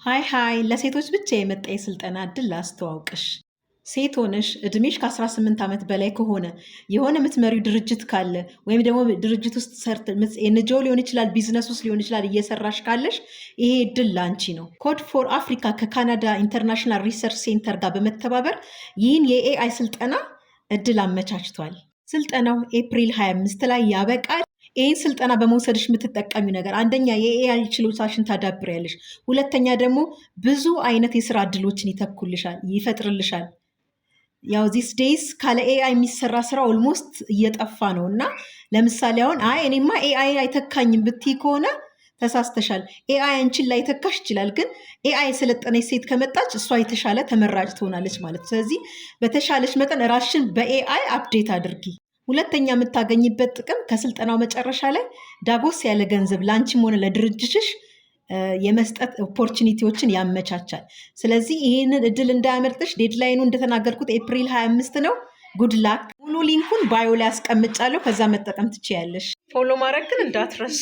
ሃይ ለሴቶች ብቻ የመጣ የስልጠና እድል ላስተዋውቅሽ። ሴት ሆነሽ እድሜሽ ከ18 ዓመት በላይ ከሆነ የሆነ የምትመሪው ድርጅት ካለ ወይም ደግሞ ድርጅት ውስጥ ኤንጂኦ ሊሆን ይችላል፣ ቢዝነስ ውስጥ ሊሆን ይችላል፣ እየሰራሽ ካለሽ ይሄ እድል ላንቺ ነው። ኮድ ፎር አፍሪካ ከካናዳ ኢንተርናሽናል ሪሰርች ሴንተር ጋር በመተባበር ይህን የኤአይ ስልጠና እድል አመቻችቷል። ስልጠናው ኤፕሪል 25 ላይ ያበቃል። ይህን ስልጠና በመውሰድሽ የምትጠቀሚው ነገር አንደኛ የኤአይ ችሎታሽን ታዳብሪያለሽ፣ ሁለተኛ ደግሞ ብዙ አይነት የስራ እድሎችን ይፈጥርልሻል። ያው ዚስ ዴይስ ካለ ኤአይ የሚሰራ ስራ ኦልሞስት እየጠፋ ነው እና ለምሳሌ አሁን እኔማ ኤአይ አይተካኝም ብትይ ከሆነ ተሳስተሻል። ኤአይ አንቺን ላይተካሽ ይችላል፣ ግን ኤአይ የሰለጠነች ሴት ከመጣች እሷ የተሻለ ተመራጭ ትሆናለች ማለት ነው። ስለዚህ በተሻለች መጠን ራስሽን በኤአይ አፕዴት አድርጊ። ሁለተኛ የምታገኝበት ጥቅም ከስልጠናው መጨረሻ ላይ ዳጎስ ያለ ገንዘብ ለአንቺም ሆነ ለድርጅትሽ የመስጠት ኦፖርቹኒቲዎችን ያመቻቻል። ስለዚህ ይህንን እድል እንዳያመልጥሽ። ዴድላይኑ እንደተናገርኩት ኤፕሪል 25 ነው። ጉድ ላክ። ሙሉ ሊንኩን ባዮ ላይ አስቀምጫለሁ። ከዛ መጠቀም ትችያለሽ። ፎሎ ማድረግ ግን እንዳትረሱ።